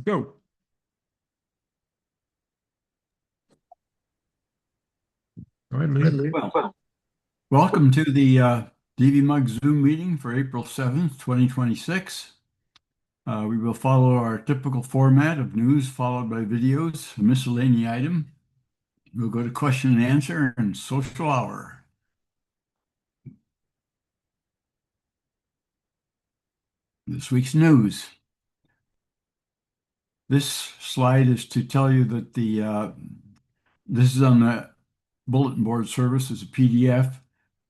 Go. Go ahead, Lee. Welcome to the DVMUG Zoom meeting for April 7th, 2026. We will follow our typical format of news followed by videos, a miscellaneous item. We'll go to question and answer and social hour. This week's news. This slide is to tell you that this is on the bulletin board service as a PDF,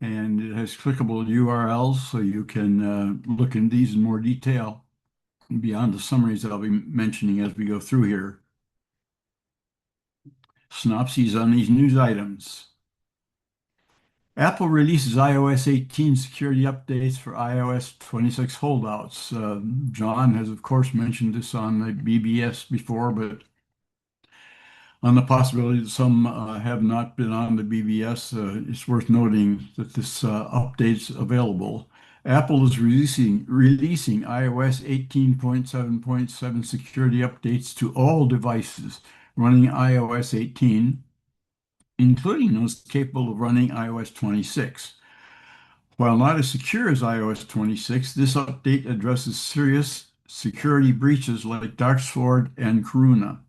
and it has clickable URLs so you can look in these in more detail beyond the summaries that I'll be mentioning as we go through here. Synopses on these news items. Apple releases iOS 18 security updates for iOS 26 holdouts. John has, of course, mentioned this on the BBS before, but on the possibility that some have not been on the BBS, it's worth noting that this update's available. Apple is releasing iOS 18.7.7 security updates to all devices running iOS 18, including those capable of running iOS 26. While not as secure as iOS 26, this update addresses serious security breaches like Darksword and Corona.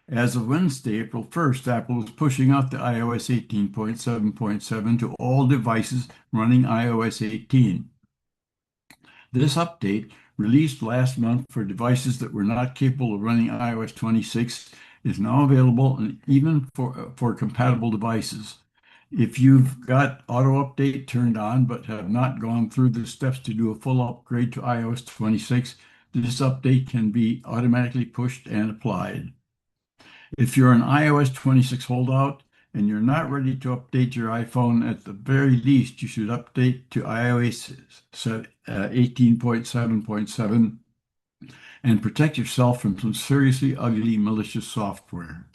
As of Wednesday, April 1st, Apple is pushing out the iOS 18.7.7 to all devices running iOS 18. This update, released last month for devices that were not capable of running iOS 26, is now available and even for compatible devices. If you've got auto update turned on but have not gone through the steps to do a full upgrade to iOS 26, this update can be automatically pushed and applied. If you're an iOS 26 holdout and you're not ready to update your iPhone, at the very least, you should update to iOS 18.7.7 and protect yourself from some seriously ugly malicious software.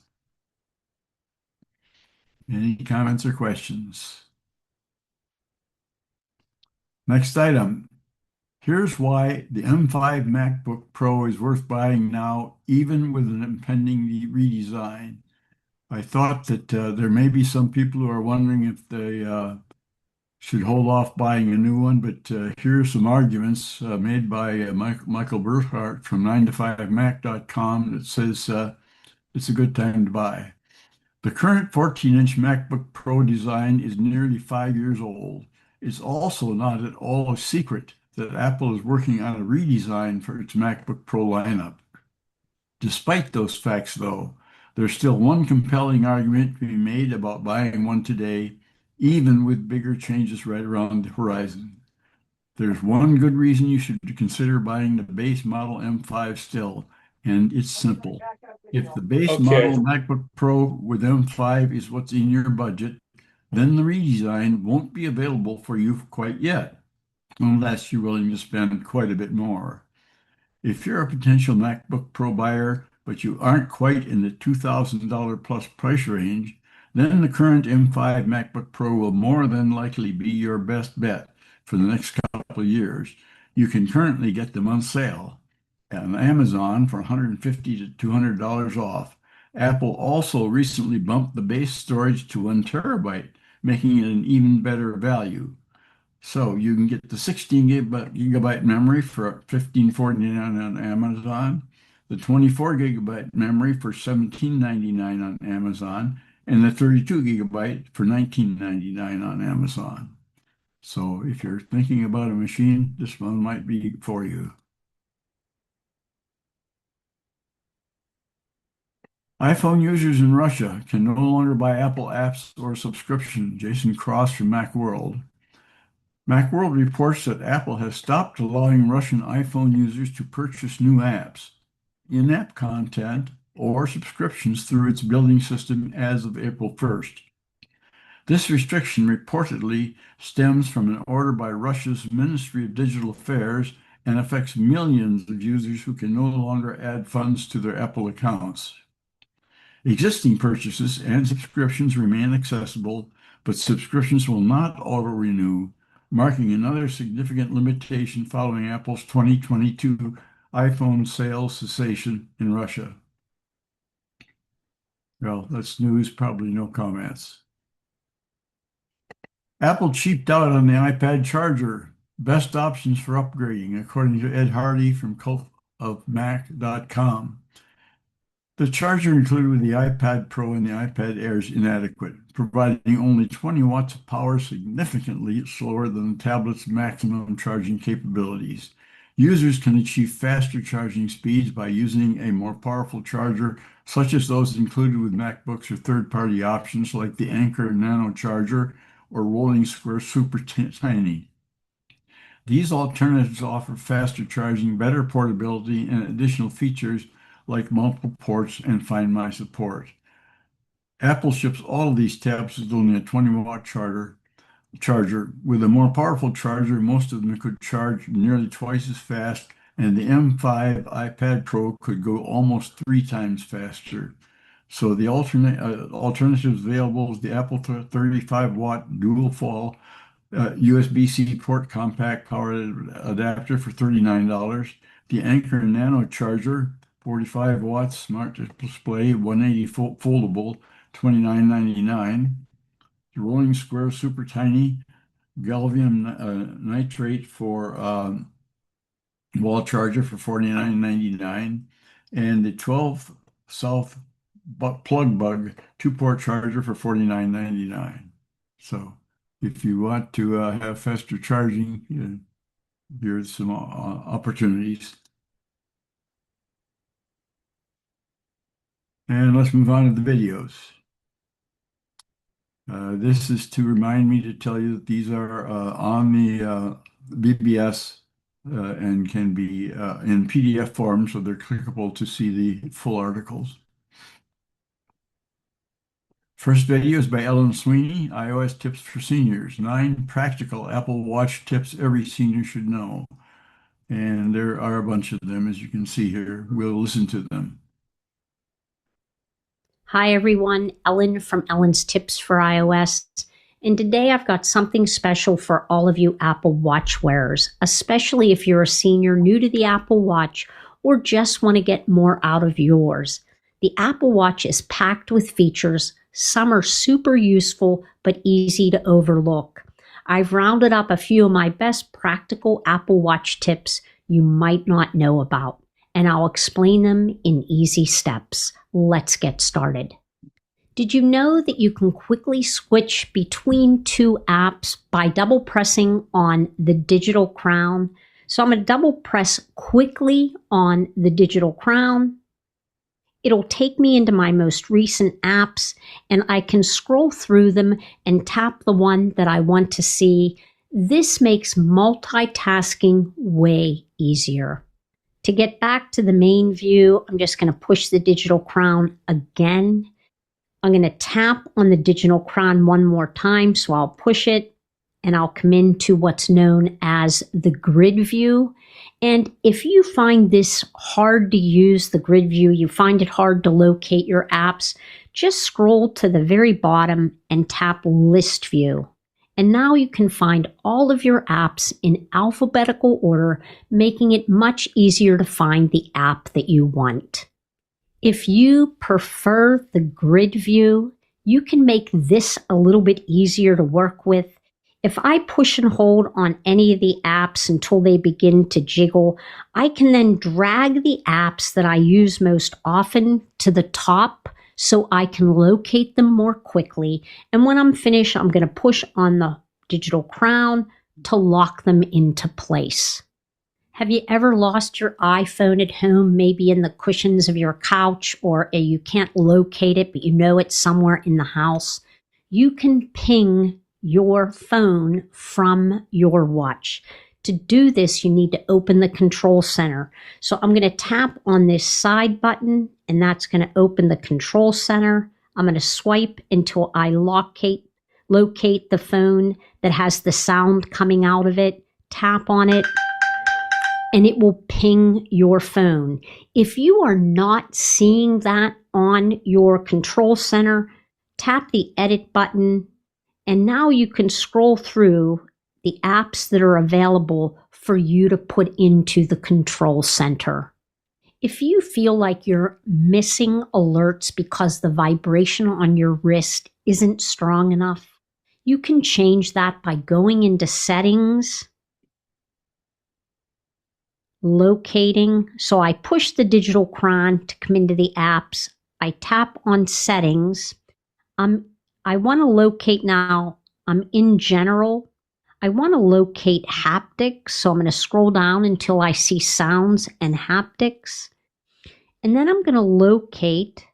Any comments or questions? Next item. Here's why the M5 MacBook Pro is worth buying now, even with an impending redesign. I thought that there may be some people who are wondering if they should hold off buying a new one, but here are some arguments made by Michael Burkhart from 9to5mac.com that says it's a good time to buy. The current 14-inch MacBook Pro design is nearly 5 years old. It's also not at all a secret that Apple is working on a redesign for its MacBook Pro lineup. Despite those facts, though, there's still one compelling argument to be made about buying one today, even with bigger changes right around the horizon. There's one good reason you should consider buying the base model M5 still, and it's simple. If the base model MacBook Pro with M5 is what's in your budget, then the redesign won't be available for you quite yet, unless you're willing to spend quite a bit more. If you're a potential MacBook Pro buyer, but you aren't quite in the $2,000 plus price range, then the current M5 MacBook Pro will more than likely be your best bet for the next couple of years. You can currently get them on sale on Amazon for $150 to $200 off. Apple also recently bumped the base storage to 1 terabyte, making it an even better value. So you can get the 16 gigabyte memory for $15.49 on Amazon, the 24 gigabyte memory for $17.99 on Amazon, and the 32 gigabyte for $19.99 on Amazon. So if you're thinking about a machine, this one might be for you. iPhone users in Russia can no longer buy Apple apps or subscription. Jason Cross from Macworld. Macworld reports that Apple has stopped allowing Russian iPhone users to purchase new apps, in-app content, or subscriptions through its building system as of April 1st. This restriction reportedly stems from an order by Russia's Ministry of Digital Affairs and affects millions of users who can no longer add funds to their Apple accounts. Existing purchases and subscriptions remain accessible, but subscriptions will not auto-renew, marking another significant limitation following Apple's 2022 iPhone sales cessation in Russia. Well, that's news, probably no comments. Apple cheaped out on the iPad charger. Best options for upgrading, according to Ed Hardy from cultofmac.com. The charger included with the iPad Pro and the iPad Air is inadequate, providing only 20 watts of power, significantly slower than the tablet's maximum charging capabilities. Users can achieve faster charging speeds by using a more powerful charger, such as those included with MacBooks or third-party options like the Anker Nano Charger or Rolling Square Super Tiny. These alternatives offer faster charging, better portability, and additional features like multiple ports and Find My support. Apple ships all of these tablets with only a 20-watt charger. With a more powerful charger, most of them could charge nearly twice as fast, and the M5 iPad Pro could go almost 3 times faster. So the alternatives available is the Apple 35-watt dual fall USB-C port compact power adapter for $39, the Anker Nano Charger, 45 watts smart display, 180 foldable, $29.99, the Rolling Square Super Tiny Gallium Nitrate for wall charger for $49.99, and the 12 South Plug Bug 2-port charger for $49.99. So if you want to have faster charging, here's some opportunities. And let's move on to the videos. This is to remind me to tell you that these are on the BBS and can be in PDF form, so they're clickable to see the full articles. First video is by Ellen Sweeney, iOS Tips for Seniors, 9 practical Apple Watch tips every senior should know. And there are a bunch of them, as you can see here. We'll listen to them. Hi everyone, Ellen from Ellen's Tips for iOS. And today I've got something special for all of you Apple Watch wearers, especially if you're a senior new to the Apple Watch or just want to get more out of yours. The Apple Watch is packed with features. Some are super useful but easy to overlook. I've rounded up a few of my best practical Apple Watch tips you might not know about, and I'll explain them in easy steps. Let's get started. Did you know that you can quickly switch between 2 apps by double pressing on the digital crown? So I'm going to double press quickly on the digital crown. It'll take me into my most recent apps, and I can scroll through them and tap the one that I want to see. This makes multitasking way easier. To get back to the main view, I'm just going to push the digital crown again. I'm going to tap on the digital crown one more time, so I'll push it, and I'll come into what's known as the grid view. And if you find this hard to use, the grid view, you find it hard to locate your apps, just scroll to the very bottom and tap List View. And now you can find all of your apps in alphabetical order, making it much easier to find the app that you want. If you prefer the grid view, you can make this a little bit easier to work with. If I push and hold on any of the apps until they begin to jiggle, I can then drag the apps that I use most often to the top so I can locate them more quickly. And when I'm finished, I'm going to push on the digital crown to lock them into place. Have you ever lost your iPhone at home, maybe in the cushions of your couch, or you can't locate it, but you know it's somewhere in the house? You can ping your phone from your watch. To do this, you need to open the control center. So I'm going to tap on this side button, and that's going to open the control center. I'm going to swipe until I locate the phone that has the sound coming out of it. Tap on it, and it will ping your phone. If you are not seeing that on your control center, tap the edit button, and now you can scroll through the apps that are available for you to put into the control center. If you feel like you're missing alerts because the vibration on your wrist isn't strong enough, you can change that by going into settings, locating. So I push the digital crayon to come into the apps. I tap on settings. I want to locate now. I'm in general. I want to locate haptics. So I'm going to scroll down until I see sounds and haptics. And then I'm going to locate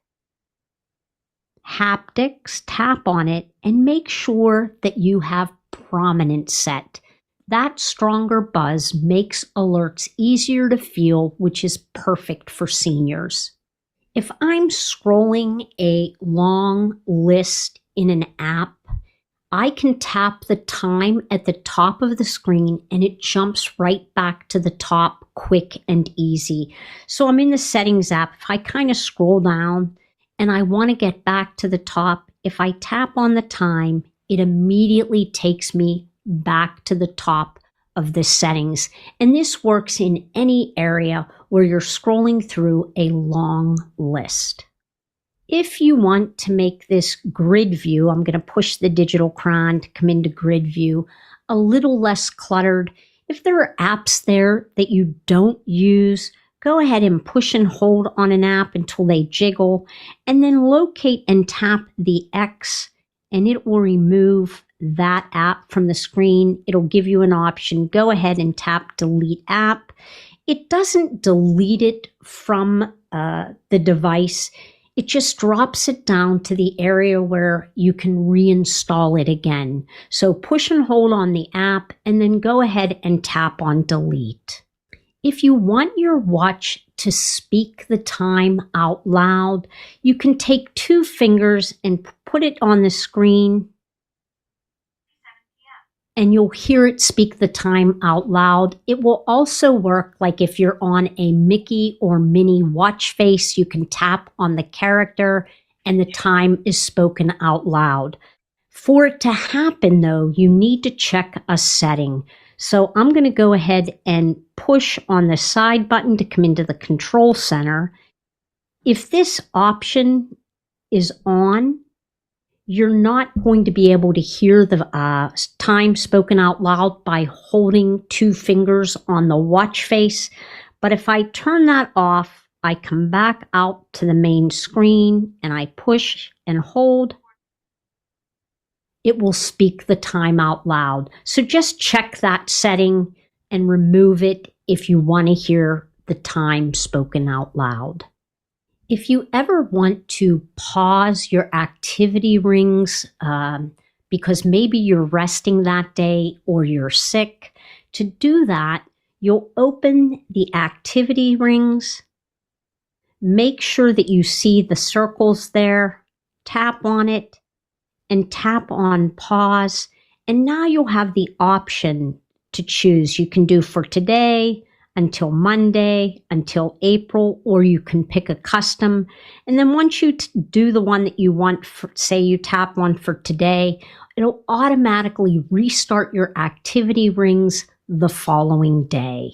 haptics, tap on it, and make sure that you have prominent set. That stronger buzz makes alerts easier to feel, which is perfect for seniors. If I'm scrolling a long list in an app, I can tap the time at the top of the screen and it jumps right back to the top quick and easy. So I'm in the settings app. If I kind of scroll down and I want to get back to the top, if I tap on the time, it immediately takes me back to the top of the settings. And this works in any area where you're scrolling through a long list. If you want to make this grid view, I'm going to push the digital crayon to come into grid view, a little less cluttered. If there are apps there that you don't use, go ahead and push and hold on an app until they jiggle, and then locate and tap the X, and it will remove that app from the screen. It'll give you an option. Go ahead and tap delete app. It doesn't delete it from the device. It just drops it down to the area where you can reinstall it again. So push and hold on the app and then go ahead and tap on delete. If you want your watch to speak the time out loud, you can take 2 fingers and put it on the screen and you'll hear it speak the time out loud. It will also work like if you're on a Mickey or Minnie watch face, you can tap on the character and the time is spoken out loud. For it to happen though, you need to check a setting. So I'm going to go ahead and push on the side button to come into the control center. If this option is on, you're not going to be able to hear the time spoken out loud by holding 2 fingers on the watch face. But if I turn that off, I come back out to the main screen and I push and hold, it will speak the time out loud. So just check that setting and remove it if you want to hear the time spoken out loud. If you ever want to pause your activity rings because maybe you're resting that day or you're sick, to do that, you'll open the activity rings, make sure that you see the circles there, tap on it, and tap on pause, and now you'll have the option to choose. You can do for today, until Monday, until April, or you can pick a custom. And then once you do the one that you want, say you tap one for today, it'll automatically restart your activity rings the following day.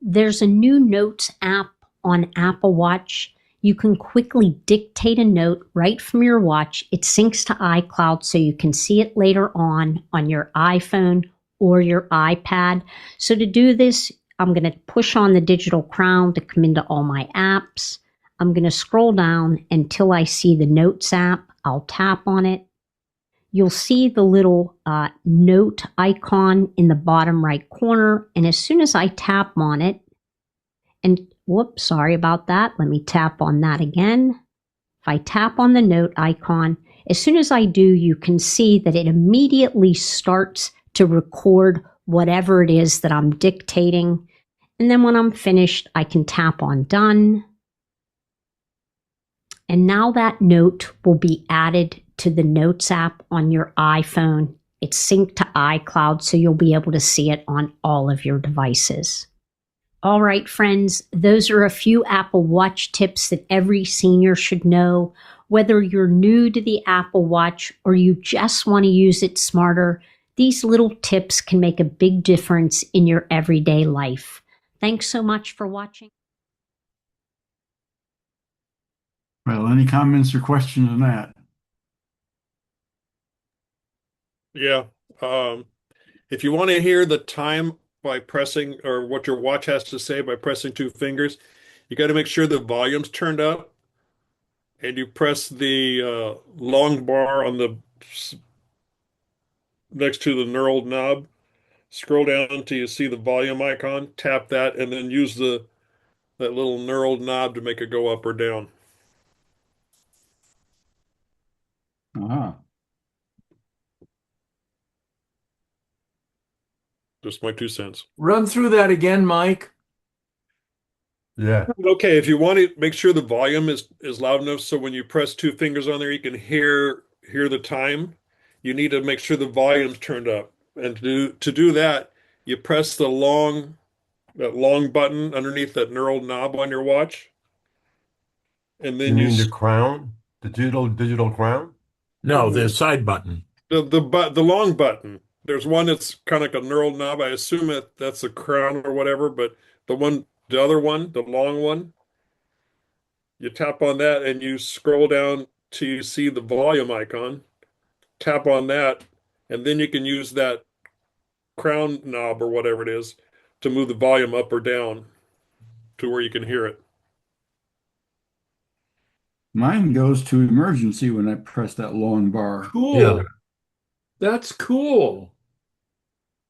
There's a new notes app on Apple Watch. You can quickly dictate a note right from your watch. It syncs to iCloud so you can see it later on your iPhone or your iPad. So to do this, I'm going to push on the digital crown to come into all my apps. I'm going to scroll down until I see the Notes app. I'll tap on it. You'll see the little note icon in the bottom right corner. And as soon as I tap on it, and whoops, sorry about that. Let me tap on that again. If I tap on the note icon, as soon as I do, you can see that it immediately starts to record whatever it is that I'm dictating. And then when I'm finished, I can tap on done. And now that note will be added to the Notes app on your iPhone. It's synced to iCloud, so you'll be able to see it on all of your devices. All right, friends, those are a few Apple Watch tips that every senior should know. Whether you're new to the Apple Watch or you just want to use it smarter, these little tips can make a big difference in your everyday life. Thanks so much for watching. Well, any comments or questions on that? Yeah. If you want to hear the time by pressing, or what your watch has to say by pressing two fingers, you got to make sure the volume's turned up, and you press the long bar on the next to the knurled knob. Scroll down until you see the volume icon, tap that, and then use that little knurled knob to make it go up or down. Ah, Just my 2 cents. Run through that again, Mike. Yeah. Okay, if you want to make sure the volume is loud enough so when you press two fingers on there you can hear the time, you need to make sure the volume's turned up. And to do that, you press that long button underneath that knurled knob on your watch, and You then mean the crown? The digital crown? No, the side button. the long button. There's one that's kind of like a knurled knob. I assume that's a crown or whatever, but the other one, the long one, you tap on that and you scroll down till you see the volume icon. Tap on that, and then you can use that crown knob or whatever it is to move the volume up or down to where you can hear it. mine goes to emergency when I press that long bar. Cool. Yeah. That's cool.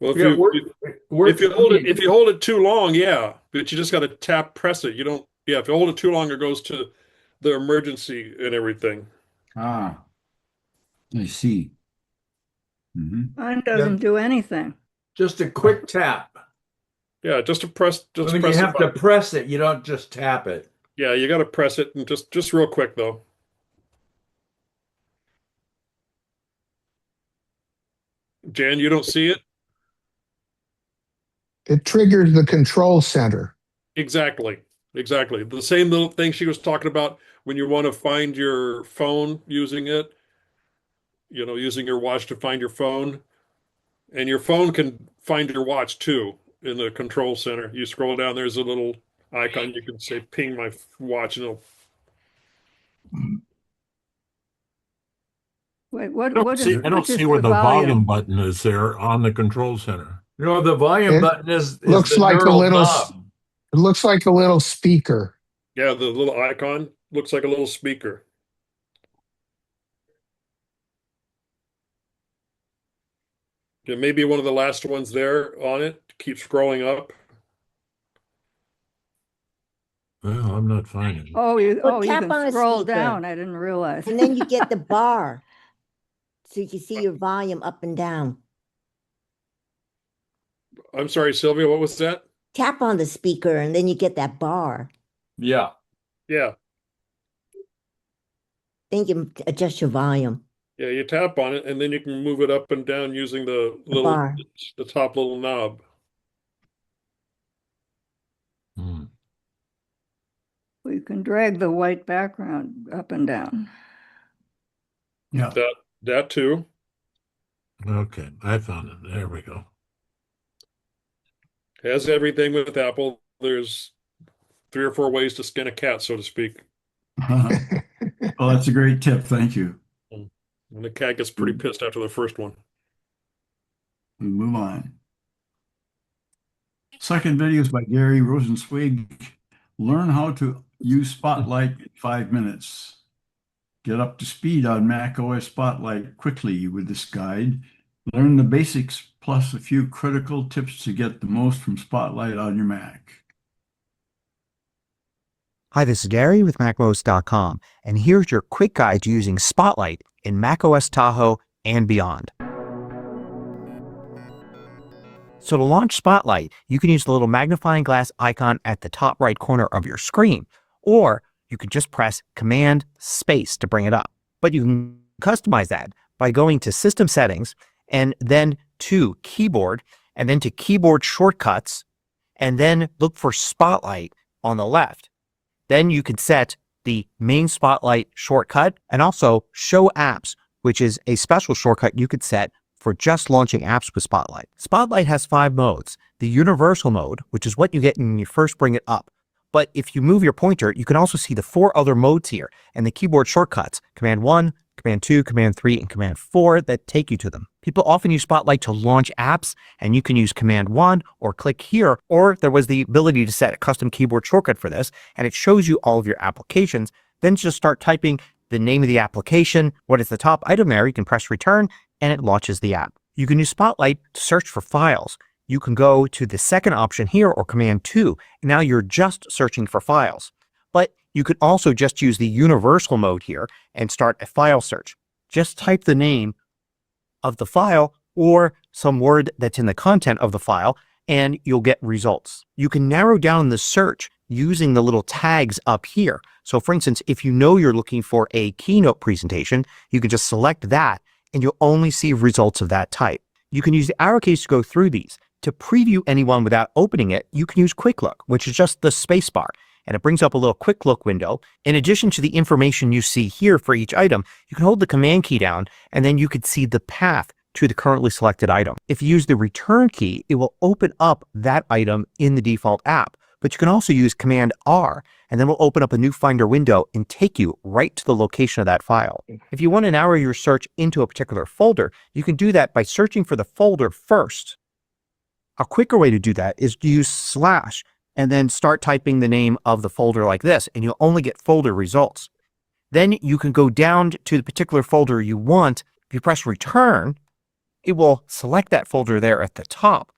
Well, Yeah, if you hold it too long, yeah, but you just got to press it. You don't, yeah, if you hold it too long, it goes to the emergency and everything. Ah, I see. Mhm. Mine doesn't do anything. just a quick tap. Yeah, just I mean, press you the have to button. press it. You don't just tap it. Yeah, you got to press it, and just real quick though. Jan, you don't see it? It triggers the control center. Exactly. Exactly. The same little thing she was talking about when you want to find your phone using it, using your watch to find your phone. And your phone can find your watch too in the control center. You scroll down, there's a little icon. You can say ping my watch, and it'll. Wait, I what don't is see, what I don't is see where the volume? volume button is there on the control center. No, the volume It button is looks the like a knurled little knob. It looks like a little speaker. Yeah, the little icon looks like a little speaker. It may be one of the last ones there on it. Keep scrolling up. Well, I'm not finding it. Oh, you tap can on a scroll speaker. down. I didn't realize. And then you get the bar. So you can see your volume up and down. I'm sorry, Sylvia, what was that? Tap on the speaker and then you get that bar. Yeah. Yeah. Then you can adjust your volume. Yeah, you tap on it and then you can move it up and down using the bar. the top little knob. Hmm. We can drag the white background up and down. Yeah. That too. Okay, I found it. There we go. As everything with Apple, there's 3 or 4 ways to skin a cat, so to speak. Well, that's a great tip. Thank you. And the cat gets pretty pissed after the first one. We move on. Second video is by Gary Rosenzweig. Learn how to use Spotlight in 5 minutes. Get up to speed on Mac OS Spotlight quickly with this guide. Learn the basics plus a few critical tips to get the most from Spotlight on your Mac. Hi, this is Gary with MacMost.com, and here's your quick guide to using Spotlight in macOS Tahoe and beyond. So to launch Spotlight, you can use the little magnifying glass icon at the top right corner of your screen, or you can just press Command Space to bring it up. But you can customize that by going to System Settings and then to Keyboard and then to Keyboard Shortcuts and then look for Spotlight on the left. Then you can set the main Spotlight shortcut and also Show Apps, which is a special shortcut you could set for just launching apps with Spotlight. Spotlight has 5 modes. The universal mode, which is what you get when you first bring it up. But if you move your pointer, you can also see the 4 other modes here and the keyboard shortcuts, Command 1, Command 2, Command 3, and Command 4 that take you to them. People often use Spotlight to launch apps, and you can use Command 1 or click here, or there was the ability to set a custom keyboard shortcut for this, and it shows you all of your applications. Then just start typing the name of the application. What is the top item there? You can press return, and it launches the app. You can use Spotlight to search for files. You can go to the second option here or Command 2. And now you're just searching for files. But you could also just use the universal mode here and start a file search. Just type the name of the file or some word that's in the content of the file and you'll get results. You can narrow down the search using the little tags up here. So for instance, if you know you're looking for a keynote presentation, you can just select that and you'll only see results of that type. You can use the arrow keys to go through these. To preview anyone without opening it, you can use Quick Look, which is just the space bar, and it brings up a little Quick Look window. In addition to the information you see here for each item, you can hold the Command key down, and then you could see the path to the currently selected item. If you use the Return key, it will open up that item in the default app, but you can also use Command R, and then we'll open up a new Finder window and take you right to the location of that file. If you want to narrow your search into a particular folder, you can do that by searching for the folder first. A quicker way to do that is to use slash and then start typing the name of the folder like this, and you'll only get folder results. Then you can go down to the particular folder you want. If you press return, it will select that folder there at the top.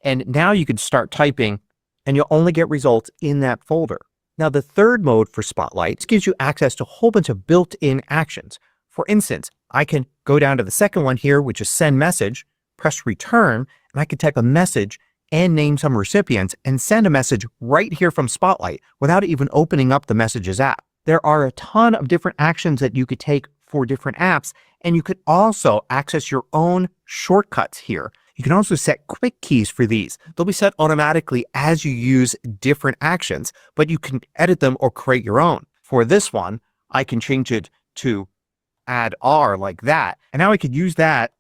And now you can start typing and you'll only get results in that folder. Now the third mode for Spotlight gives you access to a whole bunch of built-in actions. For instance, I can go down to the second one here, which is send message, press return, and I can type a message and name some recipients and send a message right here from Spotlight without even opening up the Messages app. There are a ton of different actions that you could take for different apps, and you could also access your own shortcuts here. You can also set quick keys for these. They'll be set automatically as you use different actions, but you can edit them or create your own. For this one, I can change it to add R like that, and now I could use that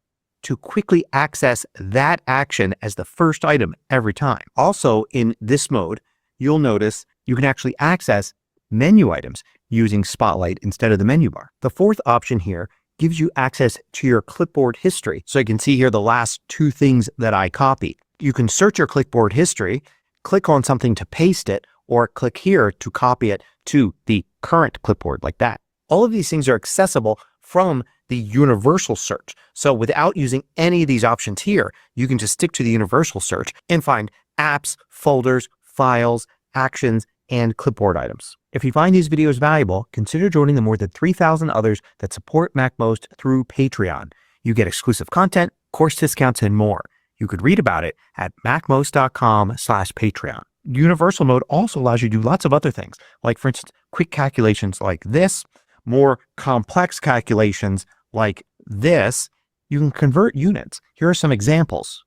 to quickly access that action as the first item every time. Also in this mode, you'll notice you can actually access menu items using Spotlight instead of the menu bar. The fourth option here gives you access to your clipboard history. So you can see here the last 2 things that I copied. You can search your clipboard history, click on something to paste it, or click here to copy it to the current clipboard like that. All of these things are accessible from the universal search. So without using any of these options here, you can just stick to the universal search and find apps, folders, files, actions, and clipboard items. If you find these videos valuable, consider joining the more than 3,000 others that support MacMost through Patreon. You get exclusive content, course discounts, and more. You could read about it at macmost.com/Patreon. Universal mode also allows you to do lots of other things, like for instance, quick calculations like this, more complex calculations like this. You can convert units. Here are some examples.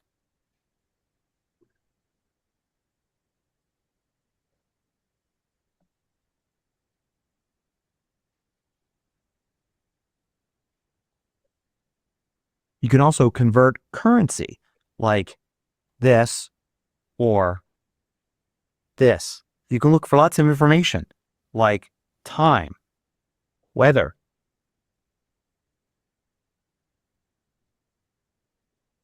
You can also convert currency like this or this. You can look for lots of information like time, weather.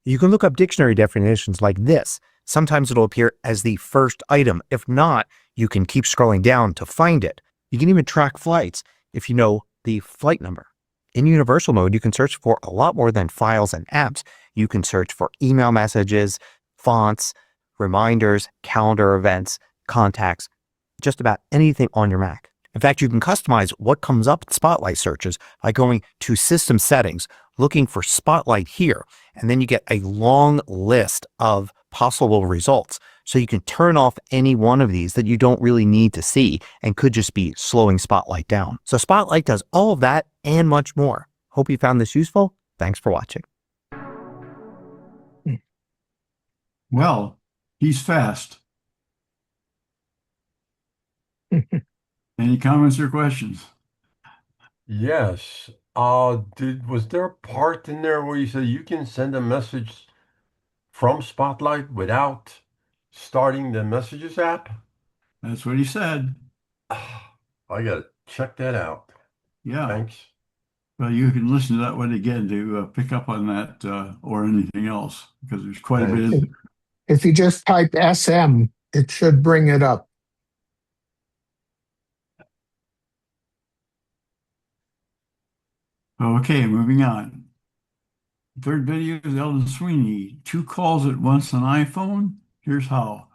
You can look up dictionary definitions like this. Sometimes it'll appear as the first item. If not, you can keep scrolling down to find it. You can even track flights if you know the flight number. In universal mode, you can search for a lot more than files and apps. You can search for email messages, fonts, reminders, calendar events, contacts, just about anything on your Mac. In fact, you can customize what comes up in Spotlight searches by going to System Settings, looking for Spotlight here, and then you get a long list of possible results. So you can turn off any one of these that you don't really need to see and could just be slowing Spotlight down. So Spotlight does all of that and much more. Hope you found this useful. Thanks for watching. Well, he's fast. Any comments or questions? Yes. Was there a part in there where you said you can send a message from Spotlight without starting the Messages app? That's what he said. I gotta check that out. Yeah. Thanks. Well, you can listen to that one again to pick up on that or anything else, because there's quite a bit Thanks. in there. If you just type SM, it should bring it up. Okay, moving on. Third video is Ellen Sweeney. 2 calls at once on iPhone. Here's how.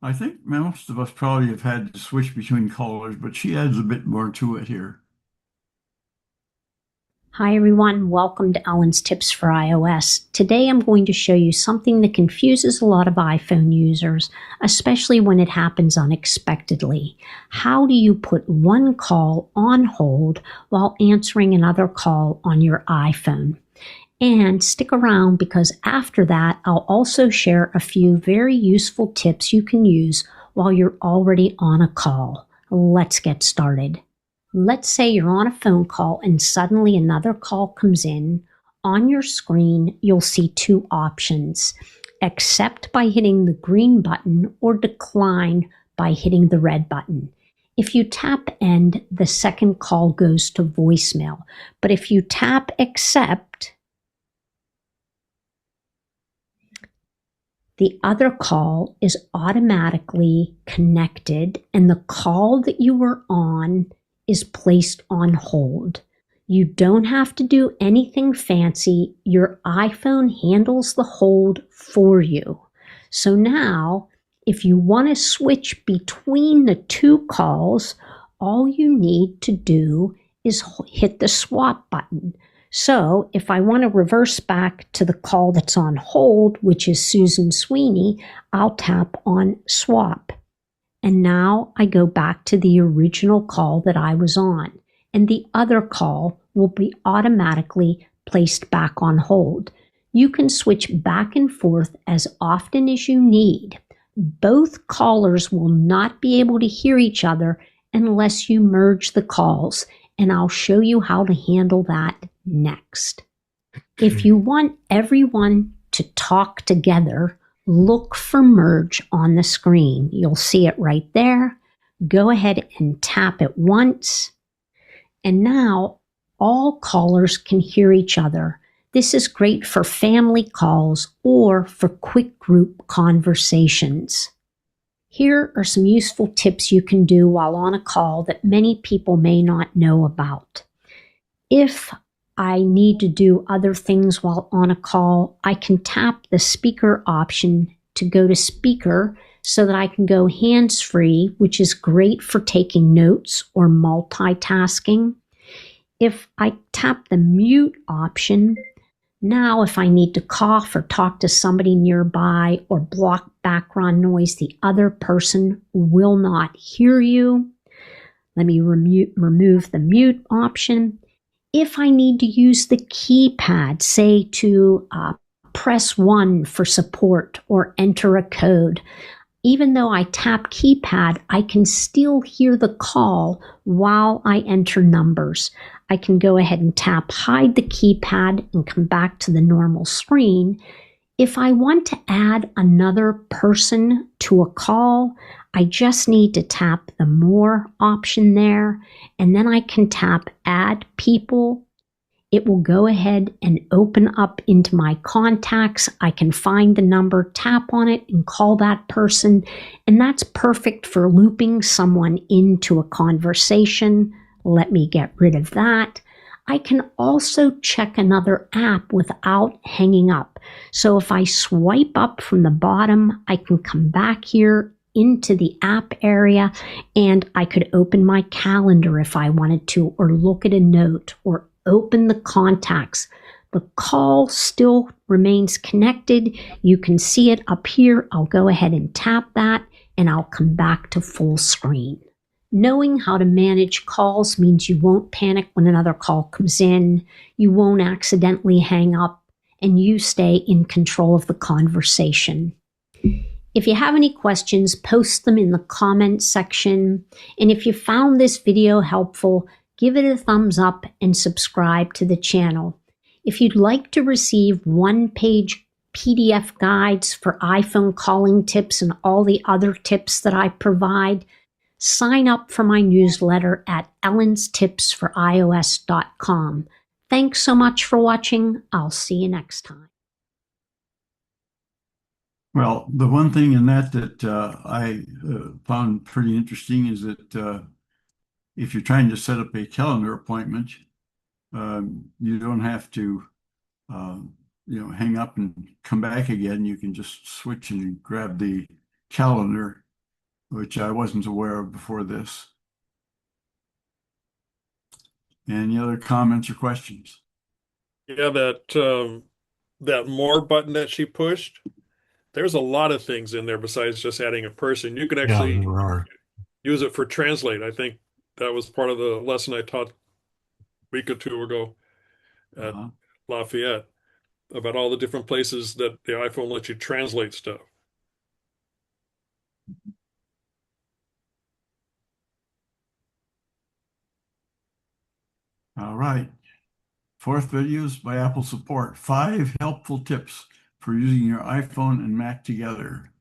I think most of us probably have had to switch between callers, but she adds a bit more to it here. Hi everyone, welcome to Ellen's Tips for iOS. Today I'm going to show you something that confuses a lot of iPhone users, especially when it happens unexpectedly. How do you put one call on hold while answering another call on your iPhone? And stick around because after that I'll also share a few very useful tips you can use while you're already on a call. Let's get started. Let's say you're on a phone call and suddenly another call comes in. On your screen, you'll see 2 options: accept by hitting the green button or decline by hitting the red button. If you tap end, the second call goes to voicemail. But if you tap accept, the other call is automatically connected and the call that you were on is placed on hold. You don't have to do anything fancy. Your iPhone handles the hold for you. So now, if you want to switch between the 2 calls, all you need to do is hit the swap button. So if I want to reverse back to the call that's on hold, which is Susan Sweeney, I'll tap on swap. And now I go back to the original call that I was on, and the other call will be automatically placed back on hold. You can switch back and forth as often as you need. Both callers will not be able to hear each other unless you merge the calls, and I'll show you how to handle that next. If you want everyone to talk together, look for merge on the screen. You'll see it right there. Go ahead and tap it once. And now all callers can hear each other. This is great for family calls or for quick group conversations. Here are some useful tips you can do while on a call that many people may not know about. If I need to do other things while on a call, I can tap the speaker option to go to speaker so that I can go hands-free, which is great for taking notes or multitasking. If I tap the mute option, now if I need to cough or talk to somebody nearby or block background noise, the other person will not hear you. Let me remove the mute option. If I need to use the keypad, say to press 1 for support or enter a code, even though I tap keypad, I can still hear the call while I enter numbers. I can go ahead and tap hide the keypad and come back to the normal screen. If I want to add another person to a call, I just need to tap the more option there, and then I can tap add people. It will go ahead and open up into my contacts. I can find the number, tap on it, and call that person. And that's perfect for looping someone into a conversation. Let me get rid of that. I can also check another app without hanging up. So if I swipe up from the bottom, I can come back here into the app area and I could open my calendar if I wanted to, or look at a note, or open the contacts. The call still remains connected. You can see it up here. I'll go ahead and tap that and I'll come back to full screen. Knowing how to manage calls means you won't panic when another call comes in, you won't accidentally hang up, and you stay in control of the conversation. If you have any questions, post them in the comments section. And if you found this video helpful, give it a thumbs up and subscribe to the channel. If you'd like to receive one-page PDF guides for iPhone calling tips and all the other tips that I provide, Sign up for my newsletter at ellenstipsforios.com. Thanks so much for watching. I'll see you next time. Well, the one thing in that I found pretty interesting is that if you're trying to set up a calendar appointment, you don't have to, hang up and come back again. You can just switch and grab the calendar, which I wasn't aware of before this. Any other comments or questions? Yeah, that more button that she pushed, there's a lot of things in there besides just adding a person. You can actually there are. use it for translate. I think that was part of the lesson I taught a week or two ago at Lafayette about all the different places that the iPhone lets you translate stuff. All right. Fourth video is by Apple Support. 5 helpful tips for using your iPhone and Mac together.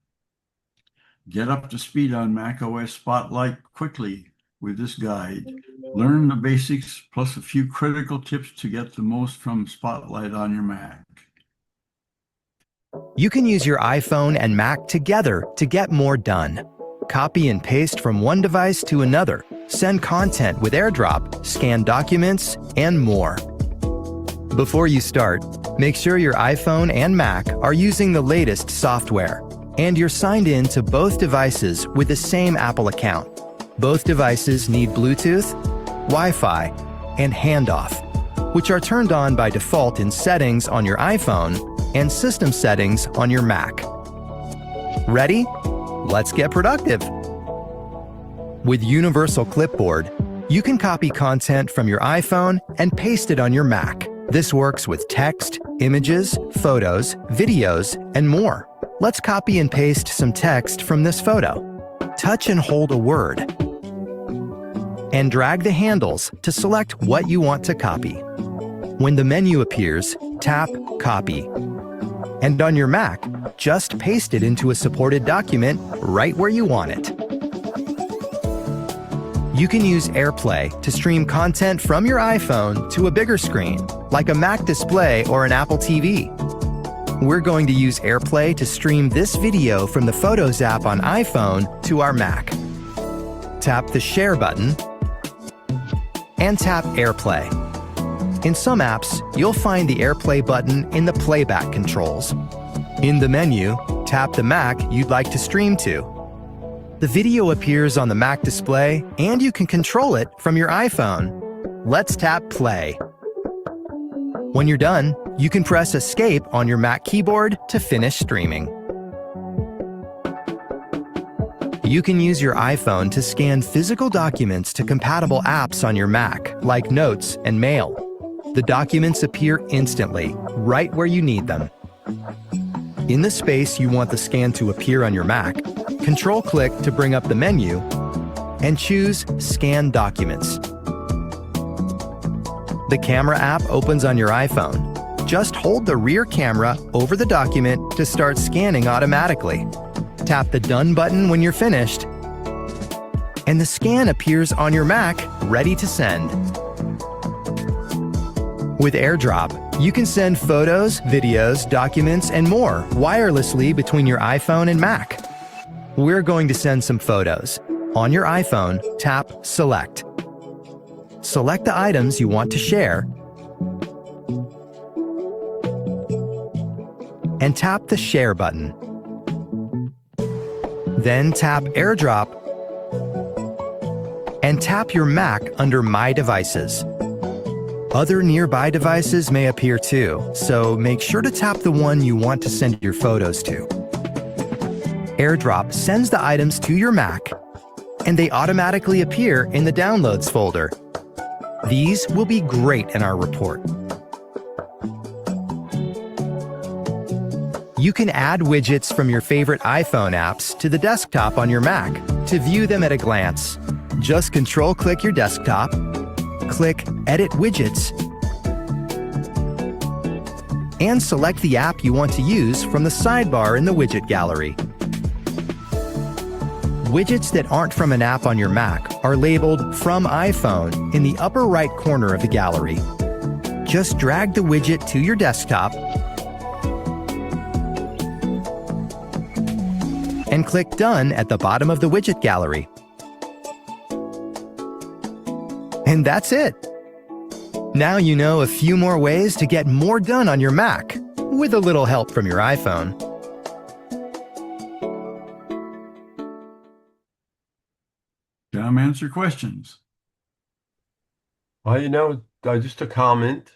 Get up to speed on macOS Spotlight quickly with this guide. Learn the basics plus a few critical tips to get the most from Spotlight on your Mac. You can use your iPhone and Mac together to get more done. Copy and paste from one device to another, send content with AirDrop, scan documents, and more. Before you start, make sure your iPhone and Mac are using the latest software, and you're signed in to both devices with the same Apple account. Both devices need Bluetooth, Wi-Fi, and handoff, which are turned on by default in settings on your iPhone and system settings on your Mac. Ready? Let's get productive. With Universal Clipboard, you can copy content from your iPhone and paste it on your Mac. This works with text, images, photos, videos, and more. Let's copy and paste some text from this photo. Touch and hold a word, and drag the handles to select what you want to copy. When the menu appears, tap Copy. And on your Mac, just paste it into a supported document right where you want it. You can use AirPlay to stream content from your iPhone to a bigger screen, like a Mac display or an Apple TV. We're going to use AirPlay to stream this video from the Photos app on iPhone to our Mac. Tap the Share button and tap AirPlay. In some apps, you'll find the AirPlay button in the playback controls. In the menu, tap the Mac you'd like to stream to. The video appears on the Mac display, and you can control it from your iPhone. Let's tap Play. When you're done, you can press Escape on your Mac keyboard to finish streaming. You can use your iPhone to scan physical documents to compatible apps on your Mac, like Notes and Mail. The documents appear instantly, right where you need them. In the space you want the scan to appear on your Mac, Control-click to bring up the menu, and choose Scan Documents. The Camera app opens on your iPhone. Just hold the rear camera over the document to start scanning automatically. Tap the Done button when you're finished, and the scan appears on your Mac, ready to send. With AirDrop, you can send photos, videos, documents, and more wirelessly between your iPhone and Mac. We're going to send some photos. On your iPhone, tap Select. Select the items you want to share, and tap the Share button. Then tap AirDrop and tap your Mac under My Devices. Other nearby devices may appear too, so make sure to tap the one you want to send your photos to. AirDrop sends the items to your Mac, and they automatically appear in the Downloads folder. These will be great in our report. You can add widgets from your favorite iPhone apps to the desktop on your Mac to view them at a glance. Just Control-click your desktop, click Edit Widgets, and select the app you want to use from the sidebar in the widget gallery. Widgets that aren't from an app on your Mac are labeled From iPhone in the upper right corner of the gallery. Just drag the widget to your desktop and click Done at the bottom of the widget gallery. And that's it. Now you know a few more ways to get more done on your Mac, with a little help from your iPhone. Tom, answer questions. Well, just a comment.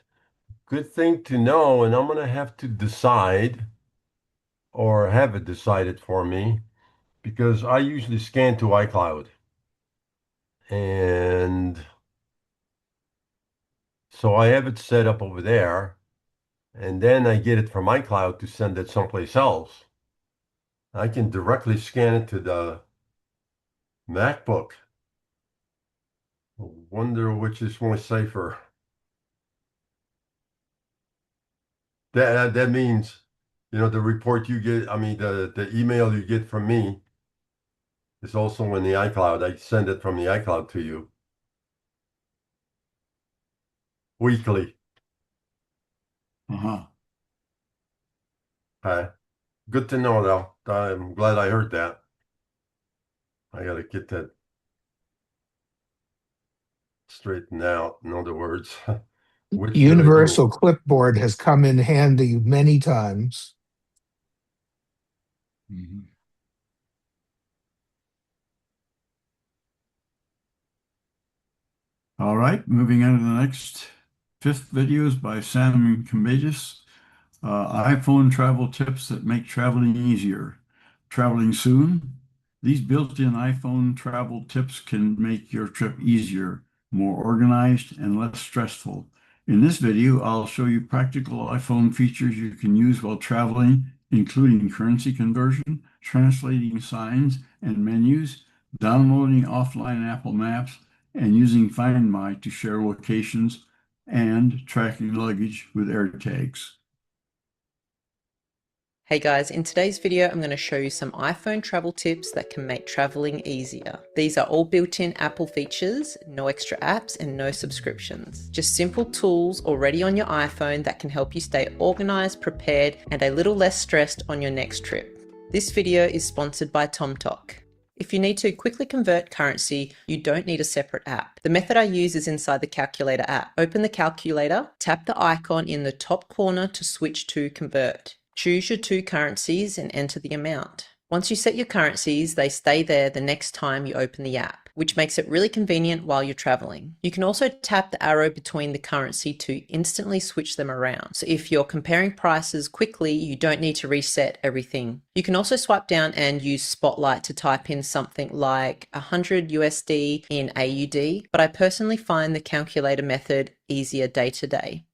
Good thing to know, and I'm going to have to decide or have it decided for me because I usually scan to iCloud. And so I have it set up over there, and then I get it from iCloud to send it someplace else. I can directly scan it to the MacBook. I wonder which is more safer. That means, the report you get, the email you get from me is also in the iCloud. I send it from the iCloud to you weekly. Uh-huh. Good to know, though. I'm glad I heard that. I got to get that straightened out. In other words, which should I do? Universal Clipboard has come in handy many times. Mhm. All right, moving on to the next. Fifth video is by Sam Cambages. iPhone travel tips that make traveling easier. Traveling soon? These built-in iPhone travel tips can make your trip easier, more organized, and less stressful. In this video, I'll show you practical iPhone features you can use while traveling, including currency conversion, translating signs and menus, downloading offline Apple Maps, and using Find My to share locations, and tracking luggage with AirTags. Hey guys, in today's video, I'm going to show you some iPhone travel tips that can make traveling easier. These are all built-in Apple features, no extra apps and no subscriptions. Just simple tools already on your iPhone that can help you stay organized, prepared, and a little less stressed on your next trip. This video is sponsored by TomTalk. If you need to quickly convert currency, you don't need a separate app. The method I use is inside the Calculator app. Open the calculator, tap the icon in the top corner to switch to Convert. Choose your two currencies and enter the amount. Once you set your currencies, they stay there the next time you open the app, which makes it really convenient while you're traveling. You can also tap the arrow between the currency to instantly switch them around. So if you're comparing prices quickly, you don't need to reset everything. You can also swipe down and use Spotlight to type in something like 100 USD in AUD, but I personally find the calculator method easier day to day.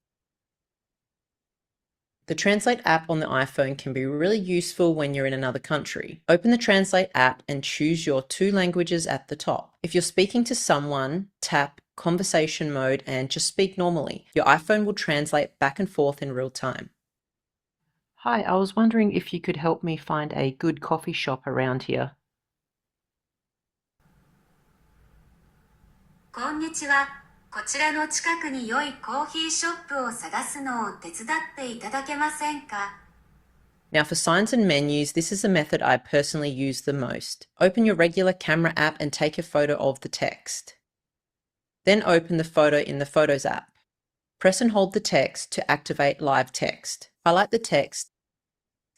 The Translate app on the iPhone can be really useful when you're in another country. Open the Translate app and choose your two languages at the top. If you're speaking to someone, tap Conversation mode and just speak normally. Your iPhone will translate back and forth in real time. Hi, I was wondering if you could help me find a good coffee shop around here. こんにちは。こちらの近くに良いコーヒーショップを探すのを手伝っていただけませんか? Now for signs and menus, this is the method I personally use the most. Open your regular camera app and take a photo of the text. Then open the photo in the Photos app. Press and hold the text to activate live text. Highlight the text,